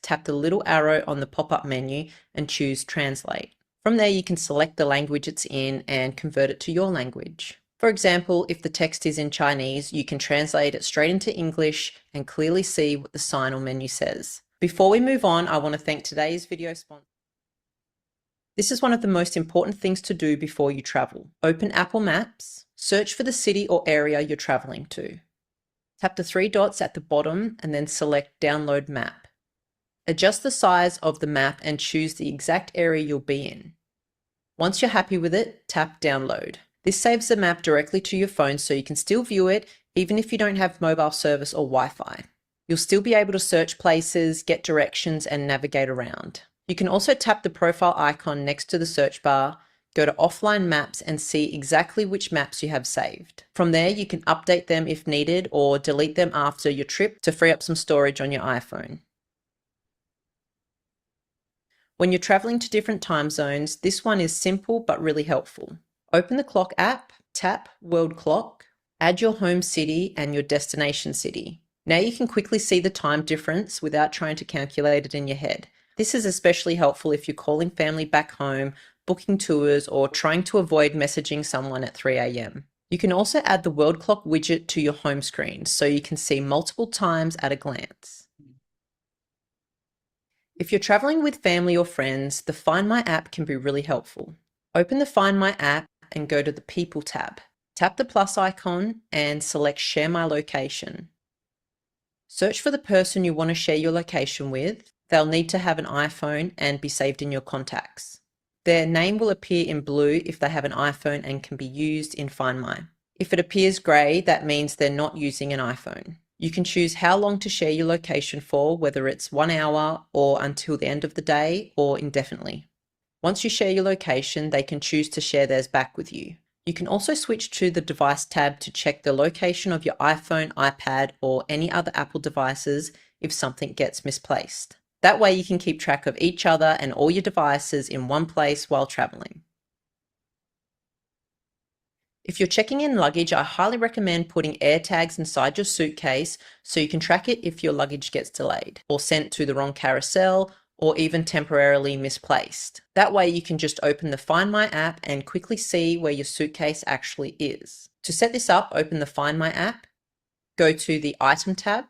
tap the little arrow on the pop-up menu and choose Translate. From there you can select the language it's in and convert it to your language. For example, if the text is in Chinese, you can translate it straight into English and clearly see what the sign or menu says. Before we move on, I want to thank today's video sponsor. This is one of the most important things to do before you travel. Open Apple Maps, search for the city or area you're traveling to. Tap the three dots at the bottom and then select Download Map. Adjust the size of the map and choose the exact area you'll be in. Once you're happy with it, tap Download. This saves the map directly to your phone so you can still view it even if you don't have mobile service or Wi-Fi. You'll still be able to search places, get directions, and navigate around. You can also tap the profile icon next to the search bar, go to offline maps and see exactly which maps you have saved. From there, you can update them if needed or delete them after your trip to free up some storage on your iPhone. When you're traveling to different time zones, this one is simple but really helpful. Open the clock app, tap World Clock, add your home city and your destination city. Now you can quickly see the time difference without trying to calculate it in your head. This is especially helpful if you're calling family back home, booking tours, or trying to avoid messaging someone at 3 a.m. You can also add the World Clock widget to your home screen so you can see multiple times at a glance. If you're traveling with family or friends, the Find My app can be really helpful. Open the Find My app and go to the People tab. Tap the plus icon and select Share My Location. Search for the person you want to share your location with. They'll need to have an iPhone and be saved in your contacts. Their name will appear in blue if they have an iPhone and can be used in Find My. If it appears grey, that means they're not using an iPhone. You can choose how long to share your location for, whether it's 1 hour or until the end of the day or indefinitely. Once you share your location, they can choose to share theirs back with you. You can also switch to the Device tab to check the location of your iPhone, iPad, or any other Apple devices if something gets misplaced. That way you can keep track of each other and all your devices in one place while traveling. If you're checking in luggage, I highly recommend putting air tags inside your suitcase so you can track it if your luggage gets delayed or sent to the wrong carousel or even temporarily misplaced. That way you can just open the Find My app and quickly see where your suitcase actually is. To set this up, open the Find My app, go to the Item tab,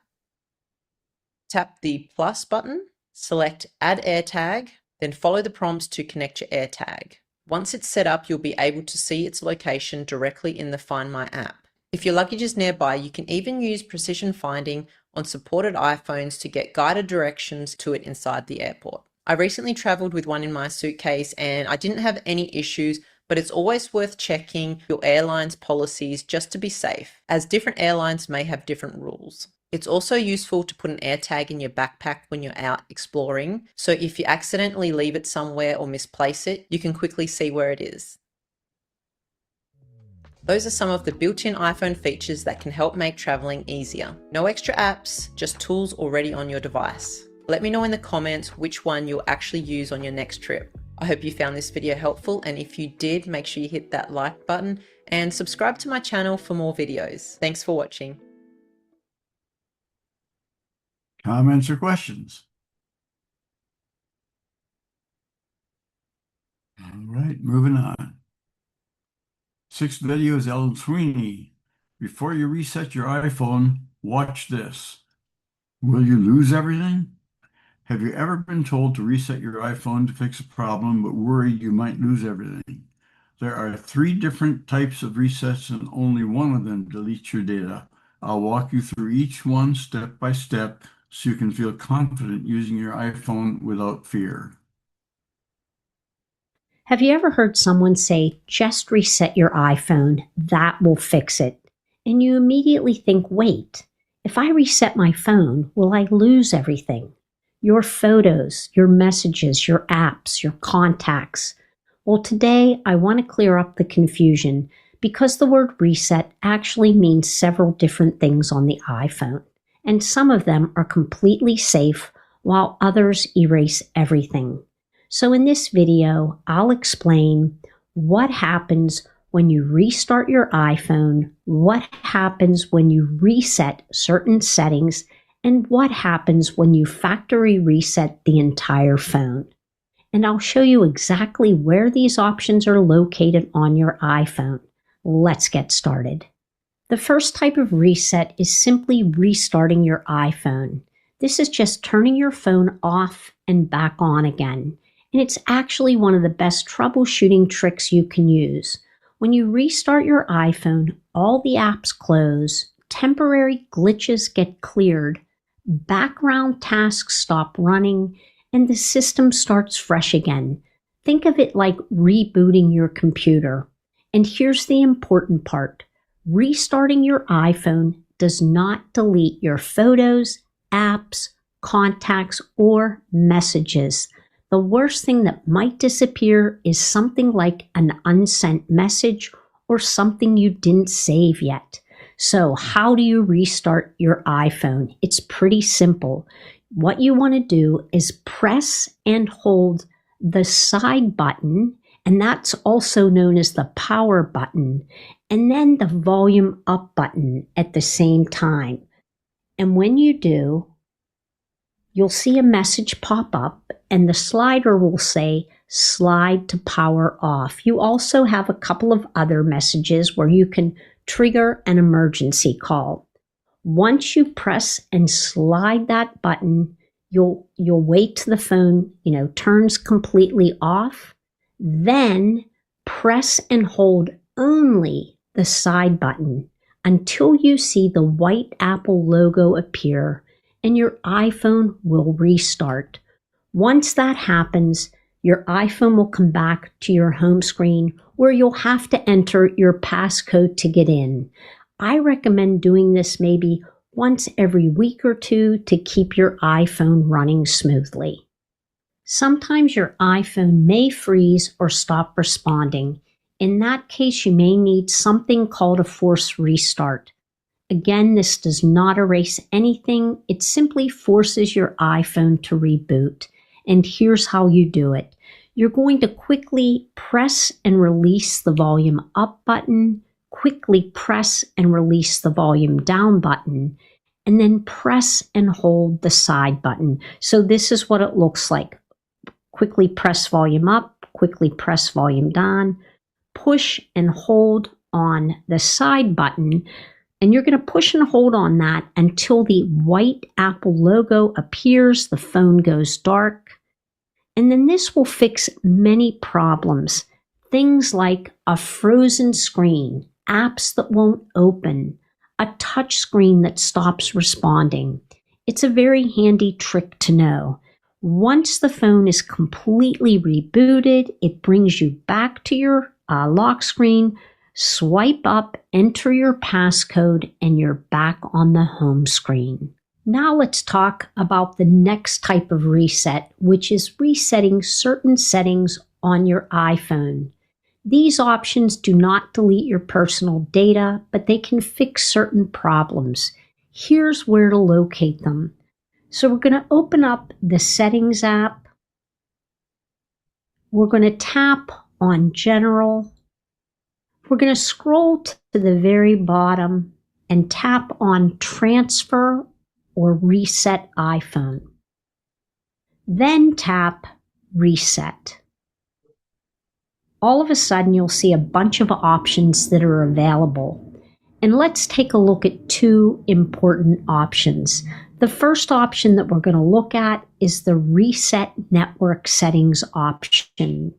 tap the plus button, select Add AirTag, then follow the prompts to connect your AirTag. Once it's set up, you'll be able to see its location directly in the Find My app. If your luggage is nearby, you can even use precision finding on supported iPhones to get guided directions to it inside the airport. I recently traveled with one in my suitcase and I didn't have any issues, but it's always worth checking your airline's policies just to be safe, as different airlines may have different rules. It's also useful to put an AirTag in your backpack when you're out exploring, so if you accidentally leave it somewhere or misplace it, you can quickly see where it is. Those are some of the built-in iPhone features that can help make traveling easier. No extra apps, just tools already on your device. Let me know in the comments which one you'll actually use on your next trip. I hope you found this video helpful, and if you did, make sure you hit that like button and subscribe to my channel for more videos. Thanks for watching. Comments or questions? All right, moving on. 6th video is Ellen Sweeney. Before you reset your iPhone, watch this. Will you lose everything? Have you ever been told to reset your iPhone to fix a problem but worried you might lose everything? There are 3 different types of resets and only one of them deletes your data. I'll walk you through each one step by step so you can feel confident using your iPhone without fear. Have you ever heard someone say, just reset your iPhone, that will fix it? And you immediately think, wait, if I reset my phone, will I lose everything? Your photos, your messages, your apps, your contacts. Well, today I want to clear up the confusion because the word reset actually means several different things on the iPhone, and some of them are completely safe while others erase everything. So in this video, I'll explain what happens when you restart your iPhone, what happens when you reset certain settings, and what happens when you factory reset the entire phone. And I'll show you exactly where these options are located on your iPhone. Let's get started. The first type of reset is simply restarting your iPhone. This is just turning your phone off and back on again. And it's actually one of the best troubleshooting tricks you can use. When you restart your iPhone, all the apps close, temporary glitches get cleared, background tasks stop running, and the system starts fresh again. Think of it like rebooting your computer. And here's the important part. Restarting your iPhone does not delete your photos, apps, contacts, or messages. The The worst thing that might disappear is something like an unsent message or something you didn't save yet. So how do you restart your iPhone? It's pretty simple. What you want to do is press and hold the side button, and that's also known as the power button, and then the volume up button at the same time. And when you do, you'll see a message pop up, and the slider will say, slide to power off. You also have a couple of other messages where you can trigger an emergency call. Once you press and slide that button, you'll wait till the phone, turns completely off. Then press and hold only the side button until you see the white Apple logo appear, and your iPhone will restart. Once that happens, your iPhone will come back to your home screen where you'll have to enter your passcode to get in. I recommend doing this maybe once every week or two to keep your iPhone running smoothly. Sometimes your iPhone may freeze or stop responding. In that case, you may need something called a force restart. Again, this does not erase anything. It simply forces your iPhone to reboot. And here's how you do it. You're going to quickly press and release the volume up button, quickly press and release the volume down button, and then press and hold the side button. So this is what it looks like. Quickly press volume up, quickly press volume down, push and hold on the side button, and you're going to push and hold on that until the white Apple logo appears, the phone goes dark. And then this will fix many problems. Things like a frozen screen, apps that won't open, a touch screen that stops responding. It's a very handy trick to know. Once the phone is completely rebooted, it brings you back to your lock screen, swipe up, enter your passcode, and you're back on the home screen. Now let's talk about the next type of reset, which is resetting certain settings on your iPhone. These options do not delete your personal data, but they can fix certain problems. Here's where to locate them. So we're going to open up the Settings app. We're going to tap on General. We're going to scroll to the very bottom and tap on Transfer or Reset iPhone. Then tap Reset. All of a sudden, you'll see a bunch of options that are available. And let's take a look at two important options. The first option that we're going to look at is the Reset Network Settings option.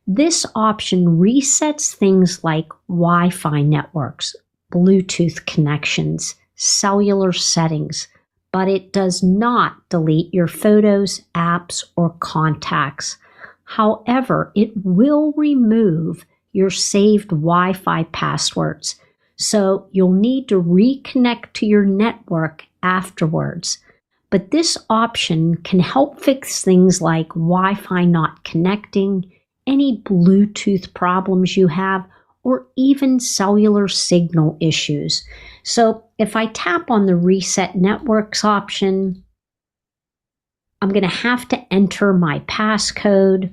This option resets things like Wi-Fi networks, Bluetooth connections, cellular settings, but it does not delete your photos, apps, or contacts. However, it will remove your saved Wi-Fi passwords, so you'll need to reconnect to your network afterwards. But this option can help fix things like Wi-Fi not connecting, any Bluetooth problems you have, or even cellular signal issues. So if I tap on the Reset Networks option, I'm going to have to enter my passcode.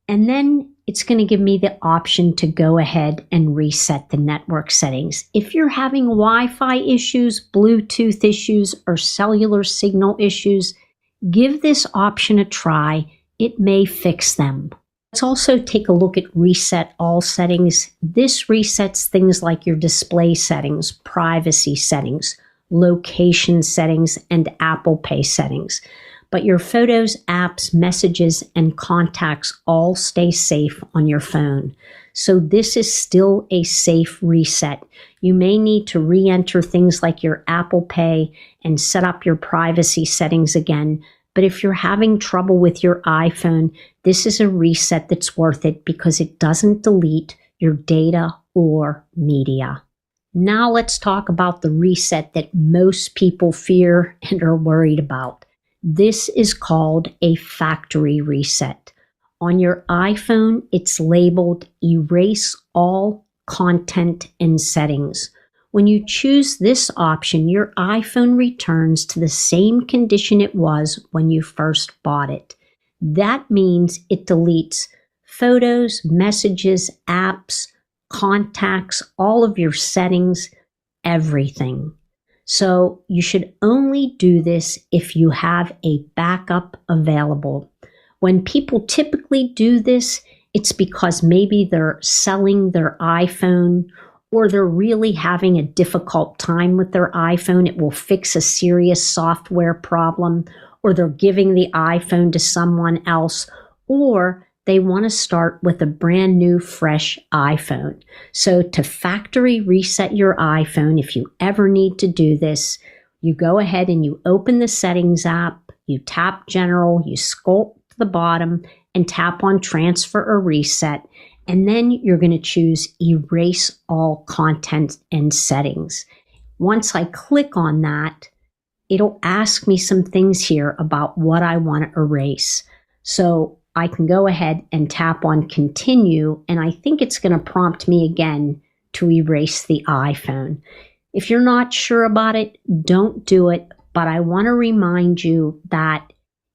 And then it's going to give me the option to go ahead and reset the network settings. If you're having Wi-Fi issues, Bluetooth issues, or cellular signal issues, give this option a try. It may fix them. Let's also take a look at Reset All Settings. This resets things like your display settings, privacy settings, location settings, and Apple Pay settings. But your photos, apps, messages, and contacts all stay safe on your phone. So this is still a safe reset. You may need to re-enter things like your Apple Pay and set up your privacy settings again. But if you're having trouble with your iPhone, this is a reset that's worth it because it doesn't delete your data or media. Now let's talk about the reset that most people fear and are worried about. This is called a factory reset. On your iPhone, it's labeled Erase All Content and Settings. When you choose this option, your iPhone returns to the same condition it was when you first bought it. That means it deletes photos, messages, apps, contacts, all of your settings, everything. So you should only do this if you have a backup available. When people typically do this, it's because maybe they're selling their iPhone or they're really having a difficult time with their iPhone. It will fix a serious software problem, or they're giving the iPhone to someone else, or they want to start with a brand new, fresh iPhone. So to factory reset your iPhone, if you ever need to do this, you go ahead and you open the Settings app, you tap General, you scroll to the bottom and tap on Transfer or Reset, and then you're going to choose Erase All Content and Settings. Once I click on that, it'll ask me some things here about what I want to erase. So I can go ahead and tap on Continue, and I think it's going to prompt me again to erase the iPhone. If you're not sure about it, don't do it, but I want to remind you that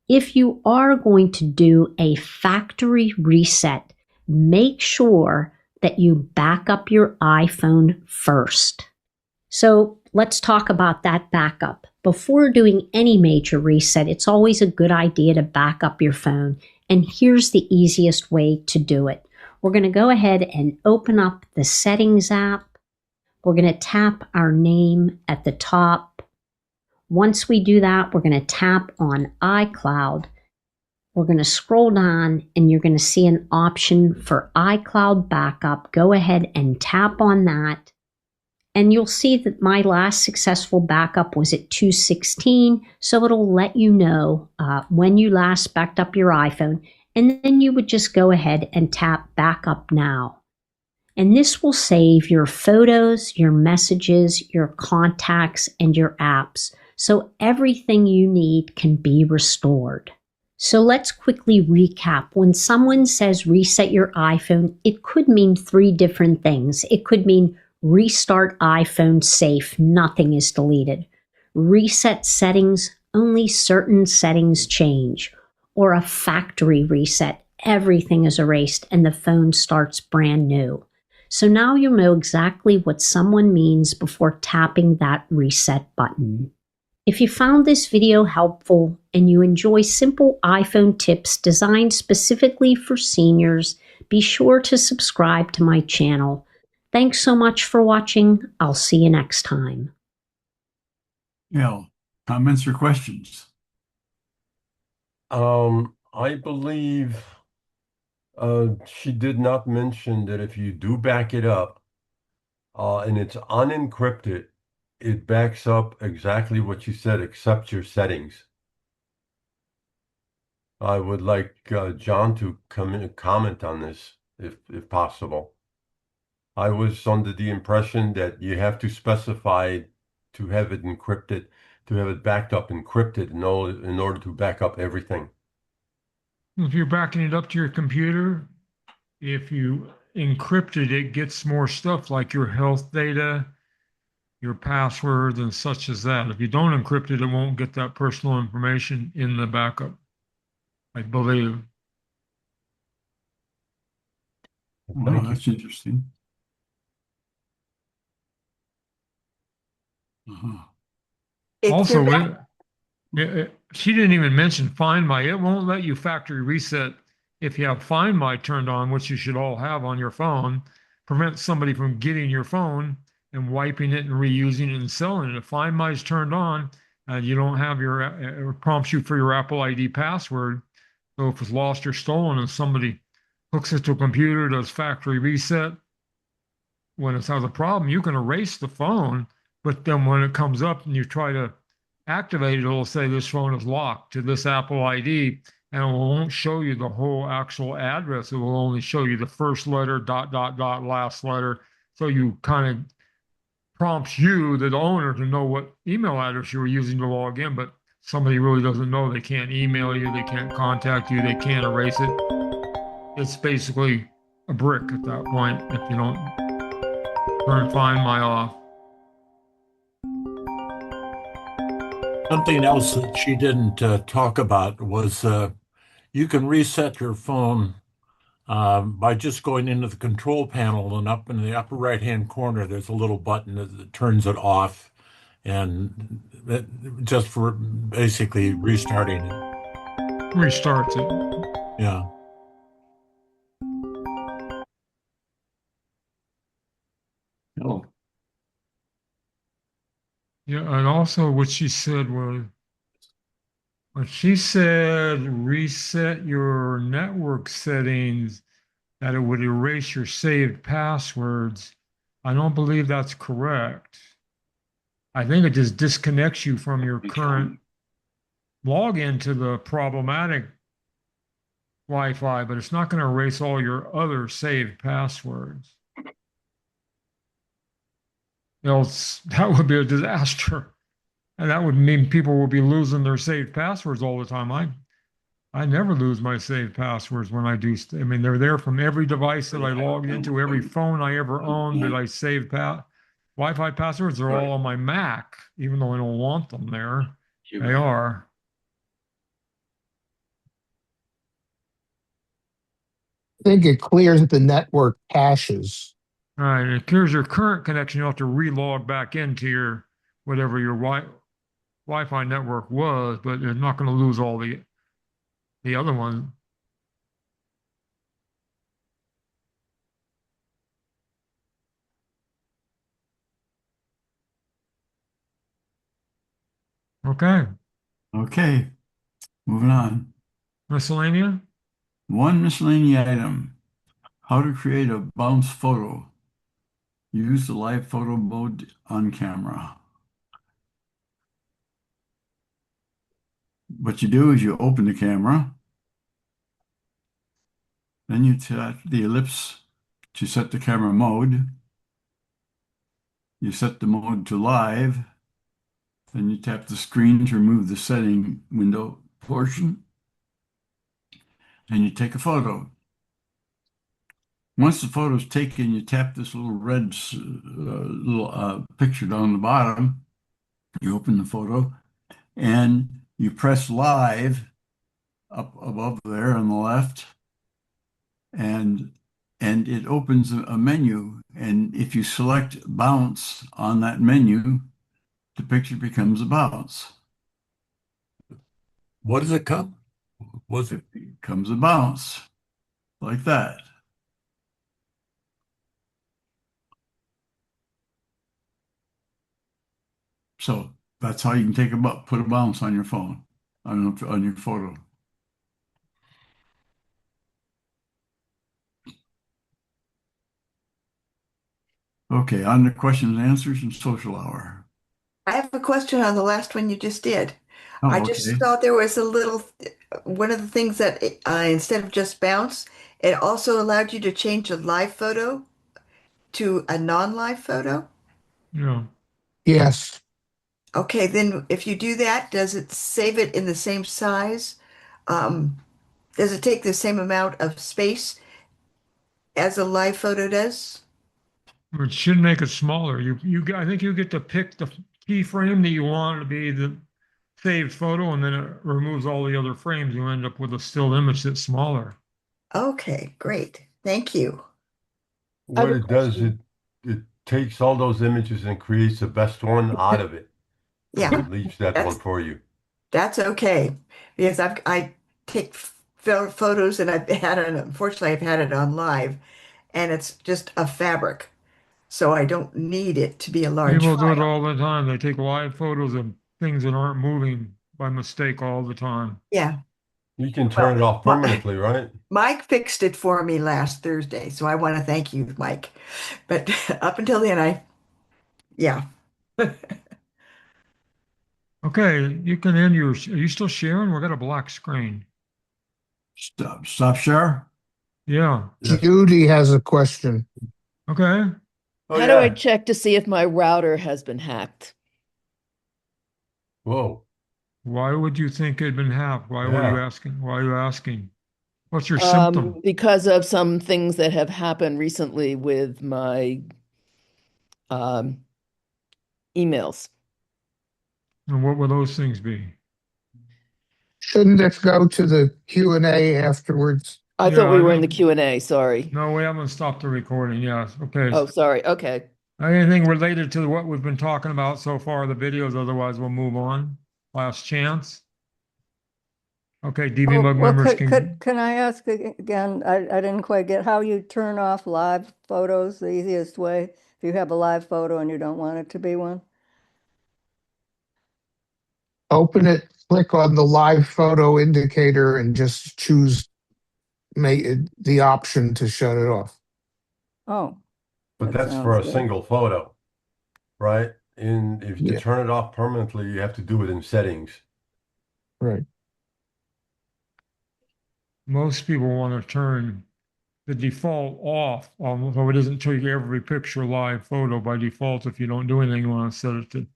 if you are going to do a factory reset, make sure that you back up your iPhone first. So let's talk about that backup. Before doing any major reset, it's always a good idea to back up your phone. And here's the easiest way to do it. We're going to go ahead and open up the Settings app. We're going to tap our name at the top. Once we do that, we're going to tap on iCloud. We're going to scroll down and you're going to see an option for iCloud backup. Go ahead and tap on that. And you'll see that my last successful backup was at 216, so it'll let you know when you last backed up your iPhone, and then you would just go ahead and tap Backup Now. And this will save your photos, your messages, your contacts, and your apps, so everything you need can be restored. So let's quickly recap. When someone says reset your iPhone, it could mean 3 different things. It could mean restart iPhone safe, nothing is deleted. Reset settings, only certain settings change. Or a factory reset, everything is erased and the phone starts brand new. So now you'll know exactly what someone means before tapping that reset button. If you found this video helpful and you enjoy simple iPhone tips designed specifically for seniors, be sure to subscribe to my channel. Thanks so much for watching. I'll see you next time. Yeah, comments or questions? I believe she did not mention that if you do back it up and it's unencrypted, it backs up exactly what you said, except your settings. I would like John to come in and comment on this, if possible. I was under the impression that you have to specify to have it encrypted, to have it backed up encrypted in order to back up everything. If you're backing it up to your computer, if you encrypt it, it gets more stuff like your health data, your passwords, and such as that. If you don't encrypt it, it won't get that personal information in the backup, I believe. Well, that's interesting. Also, she didn't even mention Find My. It won't let you factory reset if you have Find My turned on, which you should all have on your phone. Prevent somebody from getting your phone and wiping it and reusing it and selling it. If Find My is turned on, you don't have your, it prompts you for your Apple ID password. So if it's lost or stolen and somebody hooks it to a computer, does factory reset, when it has a problem, you can erase the phone, but then when it comes up and you try to activate it, it'll say this phone is locked to this Apple ID, and it won't show you the whole actual address. It will only show you the first letter, ... last letter. So you kind of prompts you, the owner, to know what email address you were using to log in. But somebody really doesn't know, they can't email you, they can't contact you, they can't erase it. It's basically a brick at that point if you don't turn Find My off. Something else that she didn't talk about was you can reset your phone by just going into the control panel, and up in the upper right-hand corner, there's a little button that turns it off, and just for basically restarting it. Restarts it. Yeah. Oh, Yeah, and also what she said was, when she said reset your network settings, that it would erase your saved passwords. I don't believe that's correct. I think it just disconnects you from your current login to the problematic Wi-Fi, but it's not going to erase all your other saved passwords. Else, that would be a disaster. And that would mean people will be losing their saved passwords all the time. I never lose my saved passwords when I do. I mean, they're there from every device that I logged into, every phone I ever owned that I saved Wi-Fi passwords are all on my Mac, even though I don't want them there. They are. I think it clears the network caches. All right. It clears your current connection. You'll have to relog back into your whatever your Wi-Fi network was, but you're not going to lose all the other ones. Okay. okay. Moving on. Miscellanea? One miscellaneous item. How to create a bounce photo. Use the live photo mode on camera. What you do is you open the camera, then you tap the ellipse to set the camera mode. You set the mode to live, then you tap the screen to remove the setting window portion, and you take a photo. Once the photo is taken, you tap this little red picture down the bottom. You open the photo, and you press live up above there on the left, and it opens a menu. And if you select bounce on that menu, the picture becomes a bounce. What does it come? It becomes a bounce like that. So that's how you can put a bounce on your phone, on your photo. Okay, on to questions and answers and social hour. I have a question on the last one you just did. Oh, I just okay. thought there was a little, one of the things that instead of just bounce, it also allowed you to change a live photo to a non-live photo. Yeah. Yes. Okay, then if you do that, does it save it in the same size? Does it take the same amount of space as a live photo does? It should make it smaller. I think you get to pick the keyframe that you want to be the saved photo, and then it removes all the other frames. You end up with a still image that's smaller. Okay, great. Thank you. What it does, it takes all those images and creates the best one out of it. Yeah, It leaves that one for you. that's okay because I take photos and unfortunately I've had it on live, and it's just a fabric. So I don't need it to be a large People do it file. all the time. They take live photos of things that aren't moving by mistake all the time. Yeah. You can turn it off permanently, right? Mike fixed it for me last Thursday, so I want to thank you, Mike. But up until then, yeah. Okay, you can end are you still sharing? We've got a black screen. Stop share. Yeah. Judy has a question. Okay. Oh, How do I check to see if my router has been hacked? Whoa. Why would you think it'd been hacked? Why were you Yeah. asking? Why are you asking? What's your symptom? Because of some things that have happened recently with my emails. And what will those things be? Shouldn't it go to the Q&A afterwards? I thought we were in the Q&A, sorry. No, we haven't stopped the recording. Yes. Okay. Oh, sorry. Okay. Anything related to what we've been talking about so far, the videos, otherwise we'll move on. Last chance. Okay, DVMUG members can I ask again? I didn't quite get how you turn off live photos, the easiest way, if you have a live photo and you don't want it to be one. Open it, click on the live photo indicator, and just choose the option to shut it off. Oh. But that that's for a sounds good. single photo, right? If you Yeah. turn it off permanently, you have to do it in settings. Right. most people want to turn the default off, so it doesn't take every picture live photo by default. If you don't do anything, you want to set it to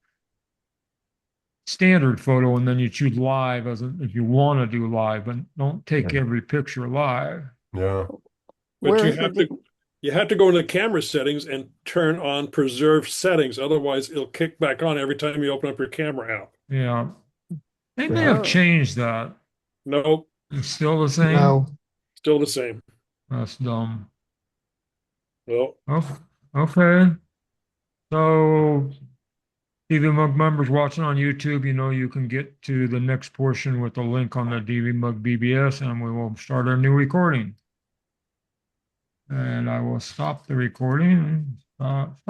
standard photo, and then you choose live if you want to do live, but don't take every picture live. Yeah. But you have to go into camera settings and turn on preserve settings. Otherwise, it'll kick back on every time you open up your camera app. Yeah. They may have changed that. Nope. It's still the same? No. Still the same. That's dumb. Well. Okay. So, DVMUG members watching on YouTube, you can get to the next portion with the link on the DVMUG BBS, and we will start our new recording. And I will stop the recording.